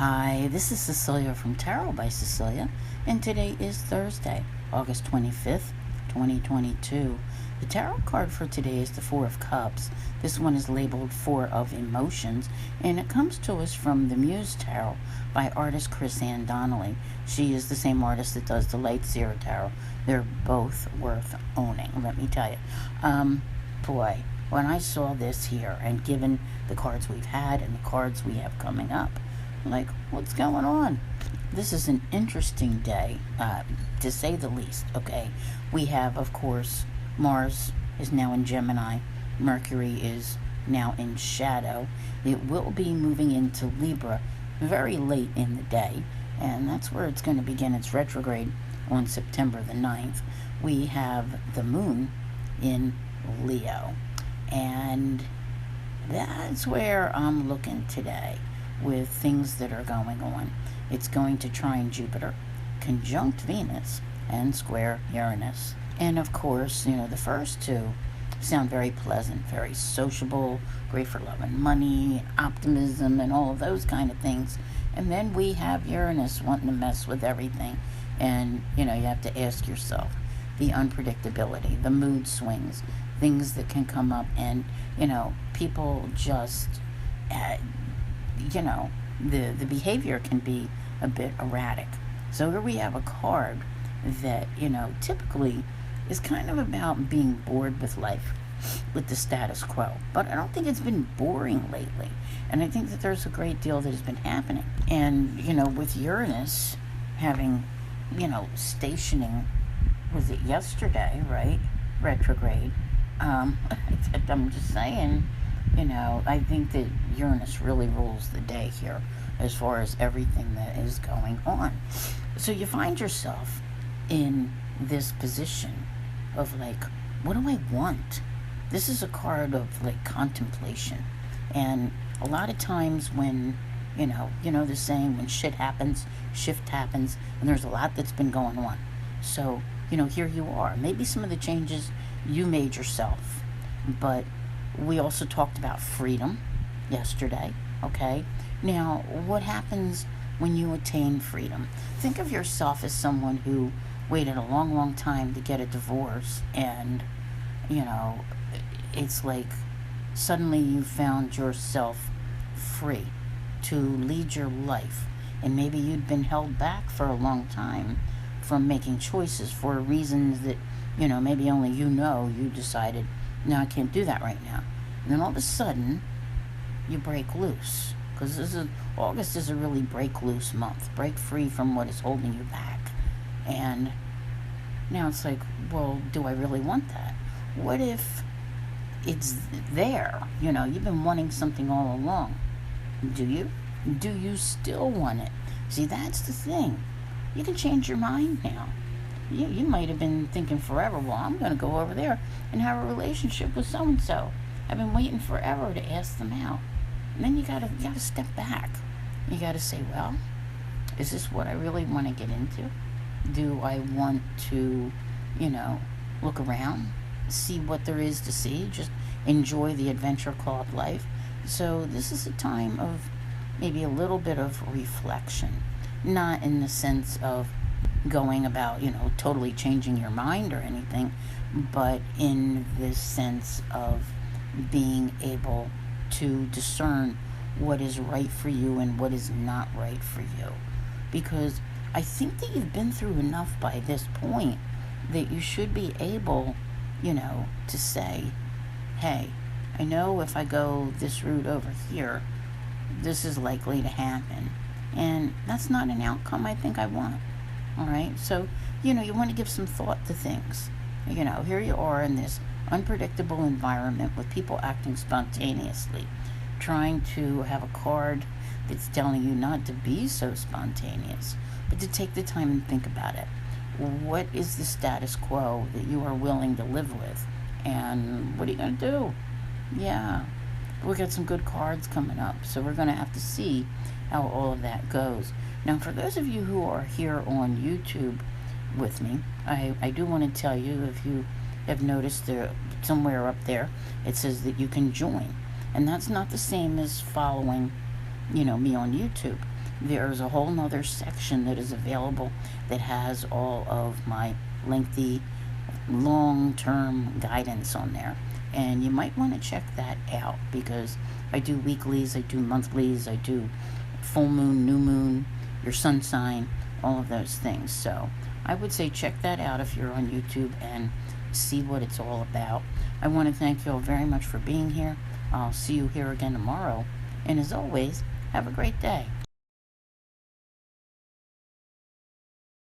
Hi, this is Cecilia from Tarot by Cecilia, and today is Thursday, August 25th, 2022. The tarot card for today is the Four of Cups. This one is labeled Four of Emotions, and it comes to us from the Muse Tarot by artist Chris-Anne Donnelly. She is the same artist that does the Light Seer Tarot. They're both worth owning, let me tell you. Boy, when I saw this here, and given the cards we've had and the cards we have coming up, like, what's going on? This is an interesting day, to say the least, okay? We have, of course, Mars is now in Gemini. Mercury is now in shadow. It will be moving into Libra very late in the day, and that's where it's going to begin its retrograde on September the 9th. We have the moon in Leo, and that's where I'm looking today with things that are going on. It's going to trine Jupiter, conjunct Venus, and square Uranus. And of course, the first two sound very pleasant, very sociable, great for love and money, optimism, and all of those kind of things. And then we have Uranus wanting to mess with everything. And, you have to ask yourself, the unpredictability, the mood swings, things that can come up, and, people just, the behavior can be a bit erratic. So here we have a card that, typically is kind of about being bored with life, with the status quo. But I don't think it's been boring lately. And I think that there's a great deal that has been happening. And, with Uranus having, stationing, was it yesterday, right? Retrograde. I'm just saying, I think that Uranus really rules the day here as far as everything that is going on. So you find yourself in this position of what do I want? This is a card of contemplation. And a lot of times when, the saying, when shit happens, shift happens, and there's a lot that's been going on. So, here you are. Maybe some of the changes you made yourself, but we also talked about freedom yesterday, okay? Now, what happens when you attain freedom? Think of yourself as someone who waited a long, long time to get a divorce, and, it's like suddenly you found yourself free to lead your life, and maybe you'd been held back for a long time from making choices for reasons that, maybe only you decided, no, I can't do that right now. And then all of a sudden, you break loose. Because August is a really break loose month. Break free from what is holding you back. And now it's like, well, do I really want that? What if it's there? You've been wanting something all along. Do you? Do you still want it? See, that's the thing. You can change your mind now. You might have been thinking forever, well, I'm going to go over there and have a relationship with so-and-so. I've been waiting forever to ask them out. And then you gotta step back. You gotta say, well, is this what I really want to get into? Do I want to, look around, see what there is to see, just enjoy the adventure called life? So this is a time of maybe a little bit of reflection, not in the sense of going about, totally changing your mind or anything, but in this sense of being able to discern what is right for you and what is not right for you. Because I think that you've been through enough by this point that you should be able, to say, hey, I know if I go this route over here, this is likely to happen. And that's not an outcome I think I want. All right? So, you want to give some thought to things. Here you are in this unpredictable environment with people acting spontaneously, trying to have a card that's telling you not to be so spontaneous, but to take the time and think about it. What is the status quo that you are willing to live with? And what are you going to do? Yeah, we got some good cards coming up, so we're going to have to see how all of that goes. Now, for those of you who are here on YouTube with me, I do want to tell you, if you have noticed somewhere up there, it says that you can join. And that's not the same as following, me on YouTube. there's a whole nother section that is available that has all of my lengthy, long-term guidance on there. And you might want to check that out, because I do weeklies, I do monthlies, I do full moon, new moon, your sun sign, all of those things. So I would say check that out if you're on YouTube and see what it's all about. I want to thank you all very much for being here. I'll see you here again tomorrow. And as always, have a great day.